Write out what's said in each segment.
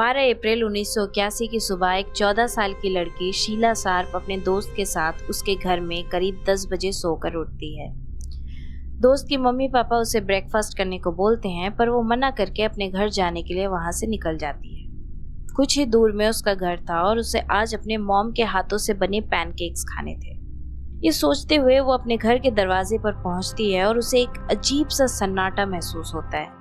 12 अप्रैल 1981 की सुबह एक 14 साल की लड़की शीला शार्प अपने दोस्त के साथ उसके घर में करीब 10 बजे सोकर उठती है। दोस्त की मम्मी पापा उसे ब्रेकफास्ट करने को बोलते हैं, पर वो मना करके अपने घर जाने के लिए वहां से निकल जाती है। कुछ ही दूर में उसका घर था और उसे आज अपने मॉम के हाथों से बने पैनकेक्स खाने थे। ये सोचते हुए वो अपने घर के दरवाजे पर पहुंचती है और उसे एक अजीब सा सन्नाटा महसूस होता है।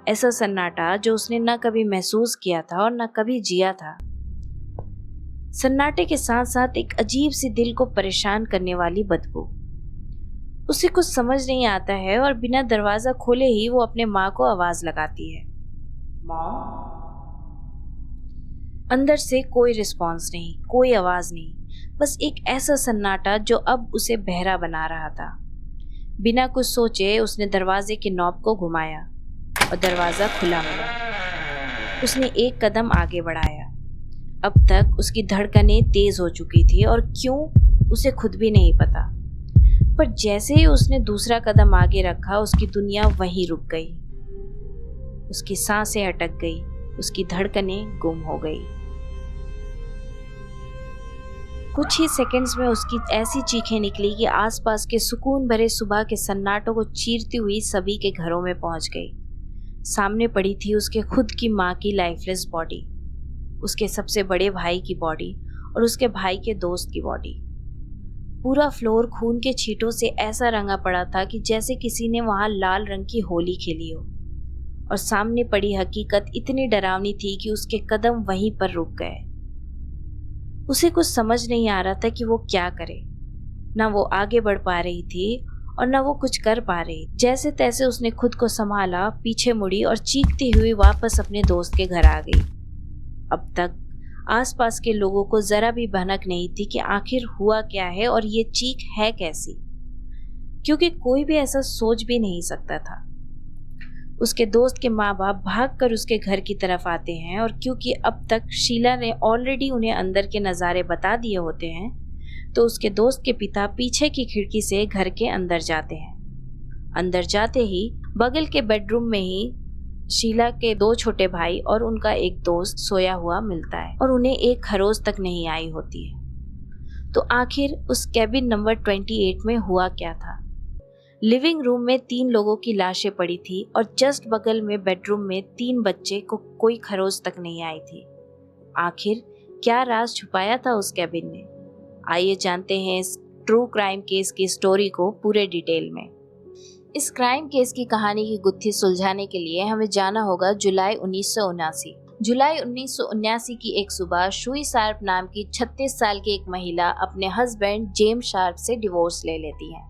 ऐसा सन्नाटा जो उसने न कभी महसूस किया था और न कभी जिया था। सन्नाटे के साथ साथ एक अजीब सी दिल को परेशान करने वाली बदबू। उसे कुछ समझ नहीं आता है और बिना दरवाजा खोले ही वो अपने माँ को आवाज लगाती है, मॉम। अंदर से कोई रिस्पॉन्स नहीं, कोई आवाज नहीं, बस एक ऐसा सन्नाटा जो अब उसे बहरा बना रहा था। बिना कुछ सोचे उसने दरवाजे के नॉब को घुमाया और दरवाजा खुला मिला। उसने एक कदम आगे बढ़ाया। अब तक उसकी धड़कनें तेज हो चुकी थी और क्यों उसे खुद भी नहीं पता, पर जैसे ही उसने दूसरा कदम आगे रखा उसकी दुनिया वहीं रुक गई। उसकी सांसें अटक गई, उसकी धड़कनें गुम हो गई। कुछ ही सेकंड्स में उसकी ऐसी चीखें निकली कि आसपास के सुकून भरे सुबह के सन्नाटों को चीरती हुई सभी के घरों में पहुंच गई। सामने पड़ी थी उसके खुद की माँ की लाइफलेस बॉडी, उसके सबसे बड़े भाई की बॉडी और उसके भाई के दोस्त की बॉडी। पूरा फ्लोर खून के छींटों से ऐसा रंगा पड़ा था कि जैसे किसी ने वहां लाल रंग की होली खेली हो। और सामने पड़ी हकीकत इतनी डरावनी थी कि उसके कदम वहीं पर रुक गए। उसे कुछ समझ नहीं आ रहा था कि वो क्या करे। ना वो आगे बढ़ पा रही थी और ना वो कुछ कर पा रही। जैसे तैसे उसने खुद को संभाला, पीछे मुड़ी और चीखती हुई वापस अपने दोस्त के घर आ गई। अब तक आसपास के लोगों को जरा भी भनक नहीं थी कि आखिर हुआ क्या है और ये चीख है कैसी, क्योंकि कोई भी ऐसा सोच भी नहीं सकता था। उसके दोस्त के माँ बाप भागकर उसके घर की तरफ आते हैं और क्योंकि अब तक शीला ने ऑलरेडी उन्हें अंदर के नज़ारे बता दिए होते हैं, तो उसके दोस्त के पिता पीछे की खिड़की से घर के अंदर जाते हैं। अंदर जाते ही बगल के बेडरूम में ही शीला के 2 छोटे भाई और उनका एक दोस्त सोया हुआ मिलता है और उन्हें एक खरोच तक नहीं आई होती है। तो आखिर उस कैबिन नंबर 28 में हुआ क्या था? लिविंग रूम में 3 लोगों की लाशें पड़ी थी और जस्ट बगल में बेडरूम में 3 बच्चे को कोई खरोच तक नहीं आई थी। आखिर क्या राज छुपाया था उस कैबिन ने? आइए जानते हैं इस ट्रू क्राइम केस की स्टोरी को पूरे डिटेल में। इस क्राइम केस की कहानी की गुत्थी सुलझाने के लिए हमें जाना होगा जुलाई 1979। जुलाई 1979 की एक सुबह शुई शार्प नाम की 36 साल की एक महिला अपने हस्बैंड जेम्स शार्प से डिवोर्स ले लेती है।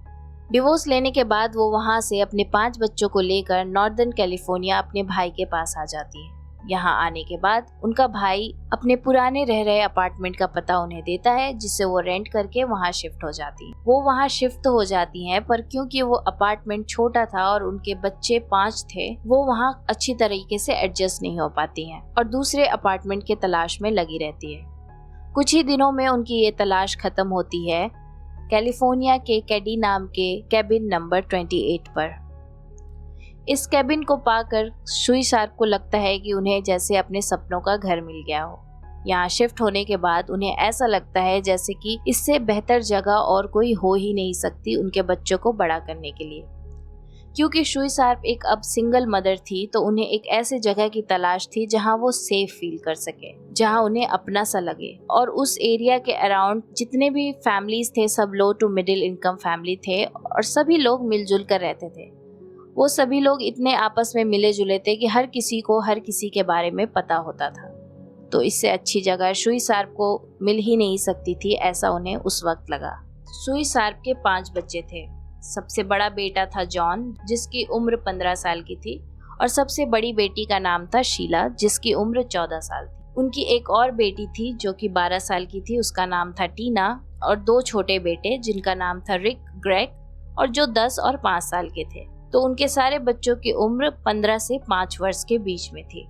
डिवोर्स लेने के बाद वो वहां से अपने 5 बच्चों को लेकर नॉर्दर्न कैलिफोर्निया अपने भाई के पास आ जाती है। यहाँ आने के बाद उनका भाई अपने पुराने रह रहे अपार्टमेंट का पता उन्हें देता है, जिससे वो रेंट करके वहाँ शिफ्ट हो जाती है। वो वहाँ शिफ्ट हो जाती हैं, पर क्योंकि वो अपार्टमेंट छोटा था और उनके बच्चे 5 थे, वो वहाँ अच्छी तरीके से एडजस्ट नहीं हो पाती हैं और दूसरे अपार्टमेंट के तलाश में लगी रहती है। कुछ ही दिनों में उनकी ये तलाश खत्म होती है कैलिफोर्निया के कैडी नाम के कैबिन नंबर 28 पर। इस कैबिन को पाकर शुई शार्प को लगता है कि उन्हें जैसे अपने सपनों का घर मिल गया हो। यहाँ शिफ्ट होने के बाद उन्हें ऐसा लगता है जैसे कि इससे बेहतर जगह और कोई हो ही नहीं सकती उनके बच्चों को बड़ा करने के लिए। क्योंकि शुई शार्प एक अब सिंगल मदर थी, तो उन्हें एक ऐसे जगह की तलाश थी जहाँ वो सेफ फील कर सके, जहाँ उन्हें अपना सा लगे। और उस एरिया के अराउंड जितने भी फैमिलीज थे सब लो टू मिडिल इनकम फैमिली थे और सभी लोग मिलजुल कर रहते थे। वो सभी लोग इतने आपस में मिले जुले थे कि हर किसी को हर किसी के बारे में पता होता था। तो इससे अच्छी जगह शुई शार्प को मिल ही नहीं सकती थी, ऐसा उन्हें उस वक्त लगा। शुई शार्प के 5 बच्चे थे। सबसे बड़ा बेटा था जॉन, जिसकी उम्र 15 साल की थी, और सबसे बड़ी बेटी का नाम था शीला, जिसकी उम्र 14 साल थी। उनकी एक और बेटी थी जो कि 12 साल की थी, उसका नाम था टीना, और 2 छोटे बेटे जिनका नाम था रिक, ग्रेग और जो 10 और 5 साल के थे। तो उनके सारे बच्चों की उम्र 15 से 5 वर्ष के बीच में थी।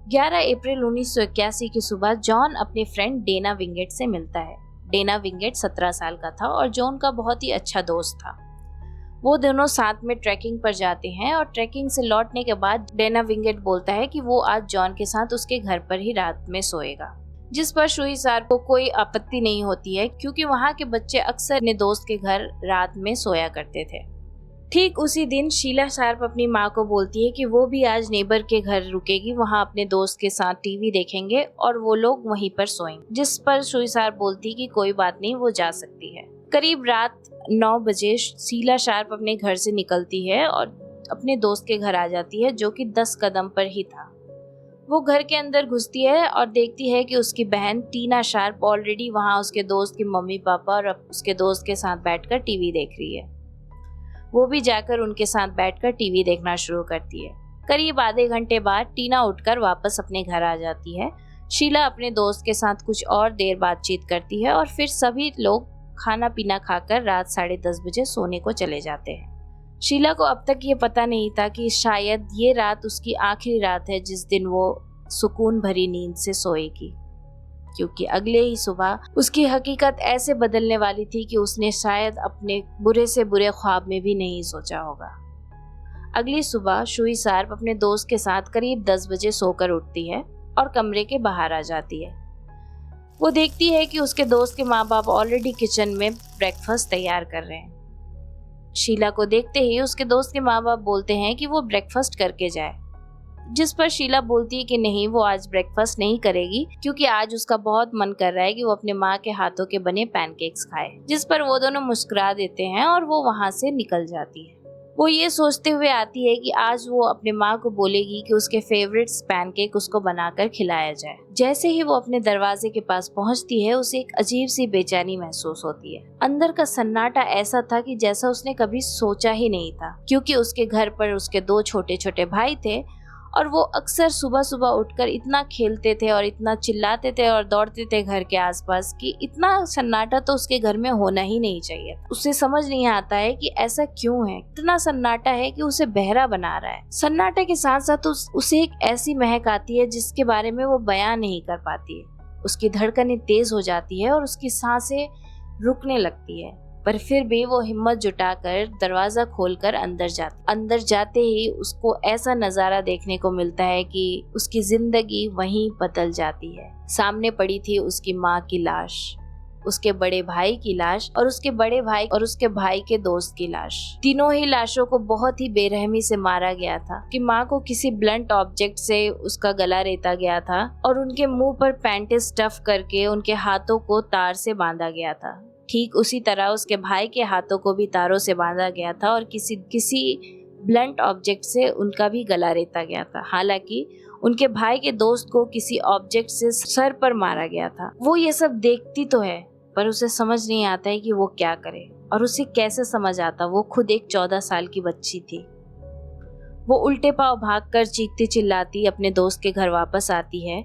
11 अप्रैल 1981 की सुबह जॉन अपने फ्रेंड डेना विंगेट से मिलता है। डेना विंगेट 17 साल का था और जो उनका बहुत ही अच्छा दोस्त था। वो दोनों साथ में ट्रैकिंग पर जाते हैं और ट्रैकिंग से लौटने के बाद डेना विंगेट बोलता है कि वो आज जॉन के साथ उसके घर पर ही रात में सोएगा, जिस पर शुईसार को कोई आपत्ति नहीं होती है क्योंकि वहाँ के बच्चे अक्सर अपने दोस्त के घर रात में सोया करते थे। ठीक उसी दिन शीला शार्प अपनी माँ को बोलती है कि वो भी आज नेबर के घर रुकेगी, वहाँ अपने दोस्त के साथ टीवी देखेंगे और वो लोग वहीं पर सोएंगे, जिस पर शुईसार बोलती कि कोई बात नहीं, वो जा सकती है। करीब रात 9 बजे शीला शार्प अपने घर से निकलती है और अपने दोस्त के घर आ जाती है, जो कि 10 कदम पर ही था। वो घर के अंदर घुसती है और देखती है कि उसकी बहन टीना शार्प ऑलरेडी वहाँ उसके दोस्त के मम्मी पापा और उसके दोस्त के साथ बैठकर टीवी देख रही है। वो भी जाकर उनके साथ बैठकर टीवी देखना शुरू करती है। करीब आधे घंटे बाद टीना उठकर वापस अपने घर आ जाती है। शीला अपने दोस्त के साथ कुछ और देर बातचीत करती है और फिर सभी लोग खाना पीना खाकर रात 10:30 बजे सोने को चले जाते हैं। शीला को अब तक ये पता नहीं था कि शायद ये रात उसकी आखिरी रात है जिस दिन वो सुकून भरी नींद से सोएगी, क्योंकि अगले ही सुबह उसकी हकीकत ऐसे बदलने वाली थी कि उसने शायद अपने बुरे से बुरे ख्वाब में भी नहीं सोचा होगा। अगली सुबह शुईसार्प अपने दोस्त के साथ करीब 10 बजे सोकर उठती है और कमरे के बाहर आ जाती है। वो देखती है कि उसके दोस्त के माँ बाप ऑलरेडी किचन में ब्रेकफास्ट तैयार कर रहे हैं। शीला को देखते ही उसके दोस्त के माँ बाप बोलते हैं कि वो ब्रेकफास्ट करके जाए, जिस पर शीला बोलती है कि नहीं, वो आज ब्रेकफास्ट नहीं करेगी क्योंकि आज उसका बहुत मन कर रहा है कि वो अपने माँ के हाथों के बने पैनकेक्स खाए। जिस पर वो दोनों मुस्कुरा देते हैं और वो वहाँ से निकल जाती है। वो ये सोचते हुए आती है कि आज वो अपने माँ को बोलेगी कि उसके फेवरेट पैनकेक उसको बनाकर खिलाया जाए। जैसे ही वो अपने दरवाजे के पास पहुँचती है, उसे एक अजीब सी बेचैनी महसूस होती है। अंदर का सन्नाटा ऐसा था कि जैसा उसने कभी सोचा ही नहीं था, क्योंकि उसके घर पर उसके 2 छोटे छोटे भाई थे और वो अक्सर सुबह सुबह उठकर इतना खेलते थे और इतना चिल्लाते थे और दौड़ते थे घर के आसपास कि इतना सन्नाटा तो उसके घर में होना ही नहीं चाहिए। उसे समझ नहीं आता है कि ऐसा क्यों है, इतना सन्नाटा है कि उसे बहरा बना रहा है। सन्नाटे के साथ साथ उसे एक ऐसी महक आती है जिसके बारे में वो बयान नहीं कर पाती है। उसकी धड़कनें तेज हो जाती है और उसकी सांसें रुकने लगती है, पर फिर भी वो हिम्मत जुटाकर दरवाजा खोलकर अंदर जाते ही उसको ऐसा नजारा देखने को मिलता है कि उसकी जिंदगी वहीं बदल जाती है। सामने पड़ी थी उसकी माँ की लाश, उसके बड़े भाई की लाश और उसके बड़े भाई और उसके भाई के दोस्त की लाश। तीनों ही लाशों को बहुत ही बेरहमी से मारा गया था कि माँ को किसी ब्लंट ऑब्जेक्ट से उसका गला रेता गया था और उनके मुंह पर पैंटेज स्टफ करके उनके हाथों को तार से बांधा गया था। ठीक उसी तरह उसके भाई के हाथों को भी तारों से बांधा गया था और किसी ब्लंट ऑब्जेक्ट से उनका भी गला रेता गया था। हालांकि उनके भाई के दोस्त को किसी ऑब्जेक्ट से सर पर मारा गया था। वो ये सब देखती तो है, पर उसे समझ नहीं आता है कि वो क्या करे, और उसे कैसे समझ आता, वो खुद एक 14 साल की बच्ची थी। वो उल्टे पांव भागकर चीखती चिल्लाती अपने दोस्त के घर वापस आती है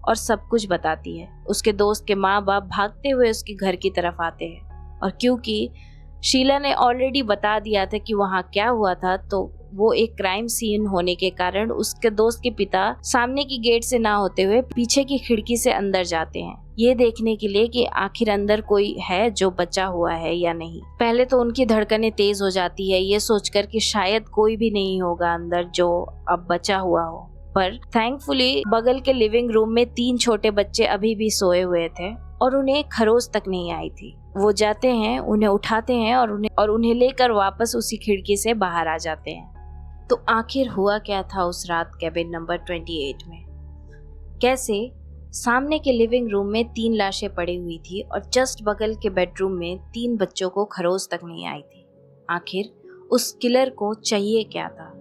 और सब कुछ बताती है। उसके दोस्त के माँ बाप भागते हुए उसके घर की तरफ आते हैं और क्योंकि शीला ने ऑलरेडी बता दिया था कि वहाँ क्या हुआ था, तो वो एक क्राइम सीन होने के कारण उसके दोस्त के पिता सामने की गेट से ना होते हुए पीछे की खिड़की से अंदर जाते हैं, ये देखने के लिए कि आखिर अंदर कोई है जो बचा हुआ है या नहीं। पहले तो उनकी धड़कनें तेज हो जाती है ये सोचकर कि शायद कोई भी नहीं होगा अंदर जो अब बचा हुआ हो, पर थैंकफुली बगल के लिविंग रूम में 3 छोटे बच्चे अभी भी सोए हुए थे और उन्हें खरोच तक नहीं आई थी। वो जाते हैं, उन्हें उठाते हैं और उन्हें लेकर वापस उसी खिड़की से बाहर आ जाते हैं। तो आखिर हुआ क्या था उस रात कैबिन नंबर 28 में? कैसे सामने के लिविंग रूम में 3 लाशें पड़ी हुई थी और जस्ट बगल के बेडरूम में 3 बच्चों को खरोच तक नहीं आई थी। आखिर उस किलर को चाहिए क्या था?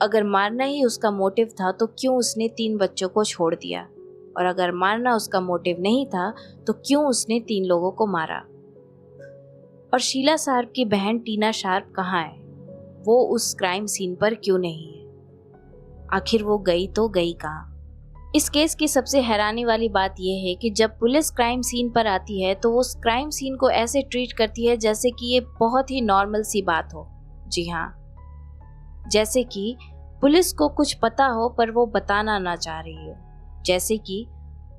अगर मारना ही उसका मोटिव था तो क्यों उसने 3 बच्चों को छोड़ दिया, और अगर मारना उसका मोटिव नहीं था तो क्यों उसने 3 लोगों को मारा? और शीला शार्प की बहन टीना शार्प कहाँ है? वो उस क्राइम सीन पर क्यों नहीं है? आखिर वो गई तो गई कहाँ? इस केस की सबसे हैरानी वाली बात यह है कि जब पुलिस क्राइम सीन पर आती है तो वो उस क्राइम सीन को ऐसे ट्रीट करती है जैसे कि ये बहुत ही नॉर्मल सी बात हो। जी हाँ, जैसे कि पुलिस को कुछ पता हो पर वो बताना ना चाह रही हो, जैसे कि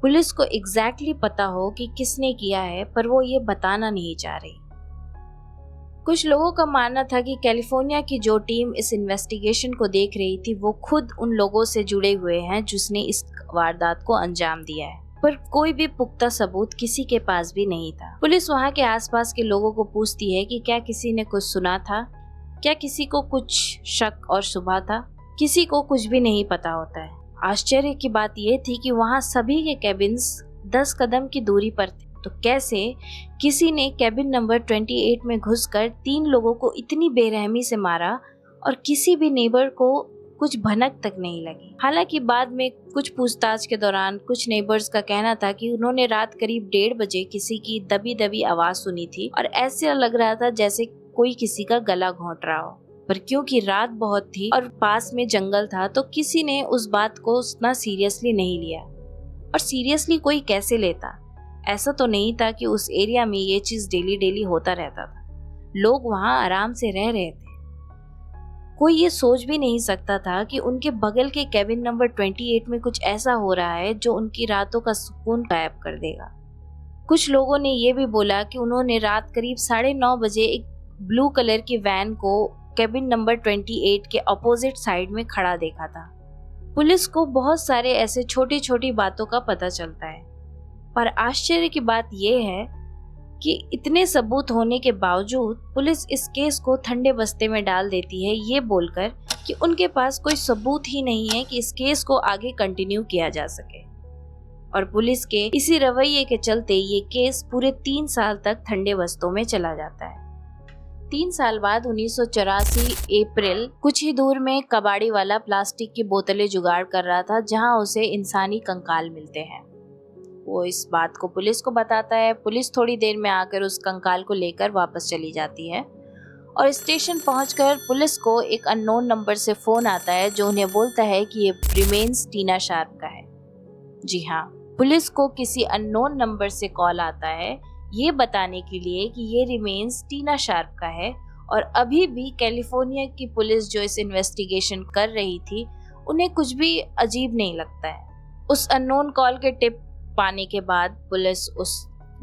पुलिस को एग्जैक्टली पता हो कि किसने किया है पर वो ये बताना नहीं चाह रही। कुछ लोगों का मानना था कि कैलिफोर्निया की जो टीम इस इन्वेस्टिगेशन को देख रही थी वो खुद उन लोगों से जुड़े हुए हैं जिसने इस वारदात को अंजाम दिया है, पर कोई भी पुख्ता सबूत किसी के पास भी नहीं था। पुलिस वहां के आसपास के लोगों को पूछती है कि क्या किसी ने कुछ सुना था, क्या किसी को कुछ शक और शुबा था। किसी को कुछ भी नहीं पता होता है। आश्चर्य की बात यह थी कि वहां सभी के केबिन्स 10 कदम की दूरी पर थे, तो कैसे किसी ने केबिन नंबर 28 में घुसकर 3 लोगों को इतनी बेरहमी से मारा और किसी भी नेबर को कुछ भनक तक नहीं लगी। हालांकि बाद में कुछ पूछताछ के दौरान कुछ नेबर्स का कहना था कि उन्होंने रात करीब 1:30 बजे किसी की दबी दबी आवाज सुनी थी और ऐसे लग रहा था जैसे कोई किसी का गला घोंट रहा हो, पर क्योंकि रात बहुत थी और पास में जंगल था तो किसी ने उस बात को उतना सीरियसली नहीं लिया। और सीरियसली कोई कैसे लेता? ऐसा तो नहीं था कि उस एरिया में ये चीज डेली डेली होता रहता था। लोग वहां आराम से रह रहे थे। कोई ये सोच भी नहीं सकता था कि उनके बगल के केबिन नंबर 28 में कुछ ऐसा हो रहा है जो उनकी रातों का सुकून गायब कर देगा। कुछ लोगों ने ये भी बोला कि उन्होंने रात करीब 9:30 बजे एक ब्लू कलर की वैन को केबिन नंबर 28 के अपोजिट साइड में खड़ा देखा था। पुलिस को बहुत सारे ऐसे छोटी छोटी बातों का पता चलता है, पर आश्चर्य की बात यह है कि इतने सबूत होने के बावजूद पुलिस इस केस को ठंडे बस्ते में डाल देती है, ये बोलकर कि उनके पास कोई सबूत ही नहीं है कि इस केस को आगे कंटिन्यू किया जा सके। और पुलिस के इसी रवैये के चलते ये केस पूरे 3 साल तक ठंडे बस्तों में चला जाता है। 3 साल बाद 1984 अप्रैल कुछ ही दूर में कबाड़ी वाला प्लास्टिक की बोतलें जुगाड़ कर रहा था जहां उसे इंसानी कंकाल मिलते हैं। वो इस बात को पुलिस को बताता है। पुलिस थोड़ी देर में आकर उस कंकाल को लेकर वापस चली जाती है और स्टेशन पहुंचकर पुलिस को एक अननोन नंबर से फोन आता है जो उन्हें बोलता है कि ये रिमेन्स टीना शार्प का है। जी हाँ, पुलिस को किसी अननोन नंबर से कॉल आता है ये बताने के लिए कि ये रिमेन्स टीना शार्प का है और अभी भी कैलिफोर्निया की पुलिस जो इस इन्वेस्टिगेशन कर रही थी उन्हें कुछ भी अजीब नहीं लगता है। उस अननोन कॉल के टिप पाने के बाद पुलिस उस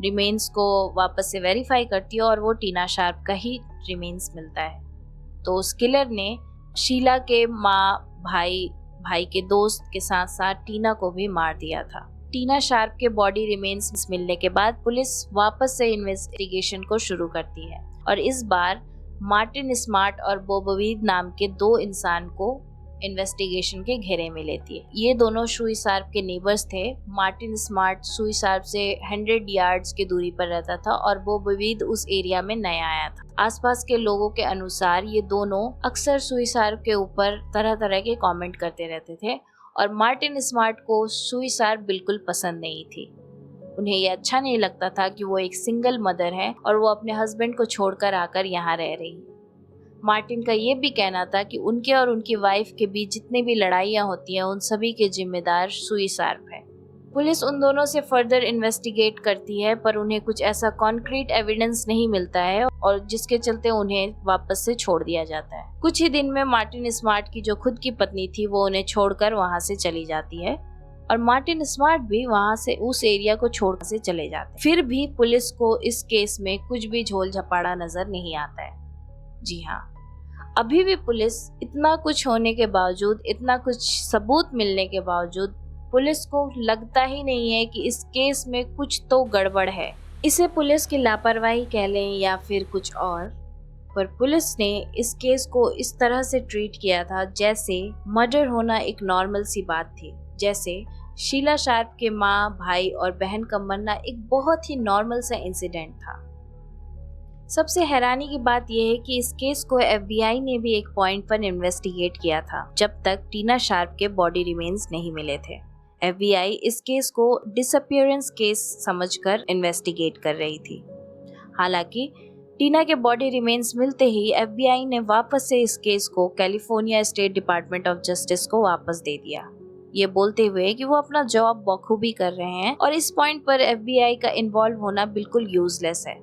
रिमेन्स को वापस से वेरीफाई करती है और वो टीना शार्प का ही रिमेन्स मिलता है। तो उस किलर ने शीला के माँ, भाई के दोस्त के साथ साथ टीना को भी मार दिया था। टीना शार्प के बॉडी रिमेन्स मिलने के बाद पुलिस वापस से इन्वेस्टिगेशन को शुरू करती है और इस बार मार्टिन स्मार्ट और बॉब वीद नाम के 2 इंसान को इन्वेस्टिगेशन के घेरे में लेती है। ये दोनों सुई शार्प के नेबर्स थे। मार्टिन स्मार्ट सुई शार्प से 100 यार्ड्स की दूरी पर रहता था और बॉब वीद उस एरिया में नया आया था। आसपास के लोगों के अनुसार ये दोनों अक्सर सुई शार्प के ऊपर तरह तरह के कमेंट करते रहते थे और मार्टिन स्मार्ट को सुई शार्प बिल्कुल पसंद नहीं थी। उन्हें ये अच्छा नहीं लगता था कि वो एक सिंगल मदर है और वो अपने हस्बैंड को छोड़कर आकर यहाँ रह रही है। मार्टिन का ये भी कहना था कि उनके और उनकी वाइफ के बीच जितनी भी लड़ाइयाँ होती हैं उन सभी के जिम्मेदार सुई शार्प है। पुलिस उन दोनों से फर्दर इन्वेस्टिगेट करती है पर उन्हें कुछ ऐसा कॉन्क्रीट एविडेंस नहीं मिलता है और जिसके चलते उन्हें वापस से छोड़ दिया जाता है। कुछ ही दिन में मार्टिन स्मार्ट की जो खुद की पत्नी थी वो उन्हें छोड़कर वहाँ से चली जाती है और मार्टिन स्मार्ट भी वहाँ से उस एरिया को छोड़ से चले जाते हैं। फिर भी पुलिस को इस केस में कुछ भी झोल झपाड़ा नजर नहीं आता है। जी हाँ, अभी भी पुलिस इतना कुछ होने के बावजूद, इतना कुछ सबूत मिलने के बावजूद पुलिस को लगता ही नहीं है कि इस केस में कुछ तो गड़बड़ है। इसे पुलिस की लापरवाही कह लें या फिर कुछ और, पर पुलिस ने इस केस को इस तरह से ट्रीट किया था जैसे मर्डर होना एक नॉर्मल सी बात थी। जैसे शीला शार्प के माँ, भाई और बहन का मरना एक बहुत ही नॉर्मल सा इंसिडेंट था। सबसे हैरानी की बात यह है कि इस केस को FBI ने भी एक पॉइंट पर इन्वेस्टिगेट किया था जब तक टीना शार्प के बॉडी रिमेन्स नहीं मिले थे। FBI इस केस को डिसअपीयरेंस केस समझकर इन्वेस्टिगेट कर रही थी। हालांकि टीना के बॉडी रिमेन्स मिलते ही FBI ने वापस से इस केस को California state department of justice को वापस दे दिया, ये बोलते हुए कि वो अपना जॉब बखूबी कर रहे हैं और इस पॉइंट पर FBI का इन्वॉल्व होना बिल्कुल यूजलेस है।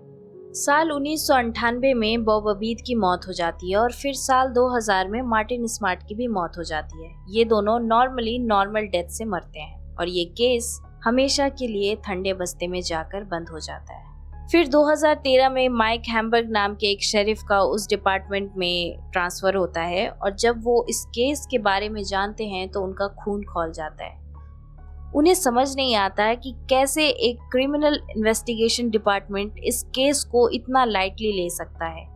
साल 1998 में बॉब वीद की मौत हो जाती है और फिर साल 2000 में मार्टिन स्मार्ट की भी मौत हो जाती है। ये दोनों नॉर्मल डेथ से मरते हैं और ये केस हमेशा के लिए ठंडे बस्ते में जाकर बंद हो जाता है। फिर 2013 में माइक हैम्बर्ग नाम के एक शेरिफ का उस डिपार्टमेंट में ट्रांसफ़र होता है और जब वो इस केस के बारे में जानते हैं तो उनका खून खौल जाता है। उन्हें समझ नहीं आता है कि कैसे एक क्रिमिनल इन्वेस्टिगेशन डिपार्टमेंट इस केस को इतना लाइटली ले सकता है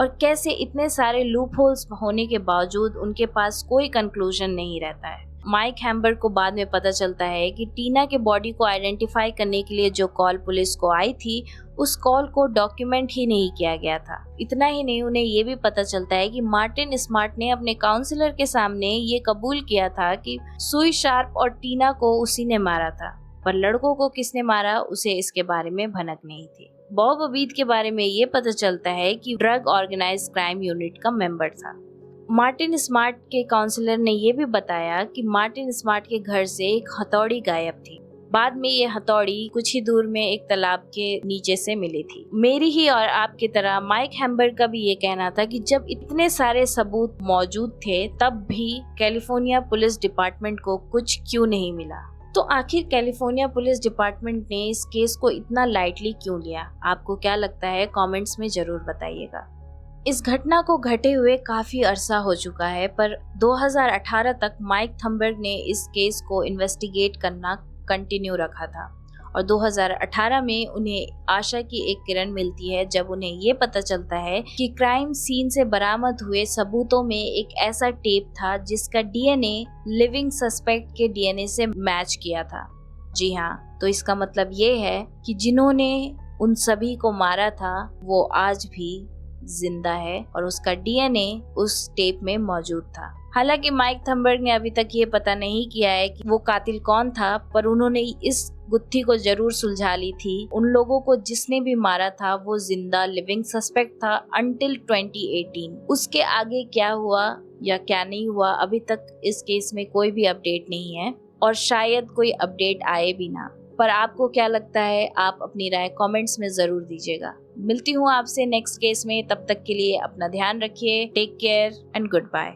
और कैसे इतने सारे लूप होल्स होने के बावजूद उनके पास कोई कंक्लूजन नहीं रहता है। माइक हैम्बर्ग को बाद में पता चलता है कि टीना के बॉडी को आइडेंटिफाई करने के लिए जो कॉल पुलिस को आई थी उस कॉल को डॉक्यूमेंट ही नहीं किया गया था। इतना ही नहीं, उन्हें ये भी पता चलता है कि मार्टिन स्मार्ट ने अपने काउंसलर के सामने ये कबूल किया था कि सुई शार्प और टीना को उसी ने मारा था, पर लड़कों को किसने मारा उसे इसके बारे में भनक नहीं थी। बॉब अबीद के बारे में ये पता चलता है कि ड्रग ऑर्गेनाइज्ड क्राइम यूनिट का मेंबर था। मार्टिन स्मार्ट के काउंसलर ने यह भी बताया कि मार्टिन स्मार्ट के घर से एक हथौड़ी गायब थी। बाद में ये हथौड़ी कुछ ही दूर में एक तालाब के नीचे से मिली थी। मेरी ही और आपकी तरह माइक हैम्बर्ग का भी ये कहना था कि जब इतने सारे सबूत मौजूद थे तब भी कैलिफोर्निया पुलिस डिपार्टमेंट को कुछ क्यों नहीं मिला। तो आखिर कैलिफोर्निया पुलिस डिपार्टमेंट ने इस केस को इतना लाइटली क्यों लिया? आपको क्या लगता है? कमेंट्स में जरूर बताइएगा। इस घटना को घटे हुए काफी अरसा हो चुका है, पर 2018 तक माइक थंबर्ग ने इस केस को इन्वेस्टिगेट करना कंटिन्यू रखा था और 2018 में उन्हें आशा की एक किरण मिलती है जब उन्हें ये पता चलता है कि क्राइम सीन से बरामद हुए सबूतों में एक ऐसा टेप था जिसका डीएनए लिविंग सस्पेक्ट के डीएनए से मैच किया था। जी हाँ, तो इसका मतलब ये है कि जिन्होंने उन सभी को मारा था वो आज भी जिंदा है और उसका डीएनए उस टेप में मौजूद था। हालांकि माइक थंबर्ग ने अभी तक ये पता नहीं किया है कि वो कातिल कौन था, पर उन्होंने इस गुत्थी को जरूर सुलझा ली थी। उन लोगों को जिसने भी मारा था वो जिंदा लिविंग सस्पेक्ट था अंटिल 2018। उसके आगे क्या हुआ या क्या नहीं हुआ अभी तक इस केस में कोई भी अपडेट नहीं है और शायद कोई अपडेट आए भी ना। पर आपको क्या लगता है? आप अपनी राय कमेंट्स में जरूर दीजिएगा। मिलती हूँ आपसे नेक्स्ट केस में, तब तक के लिए अपना ध्यान रखिए। Take care and good bye.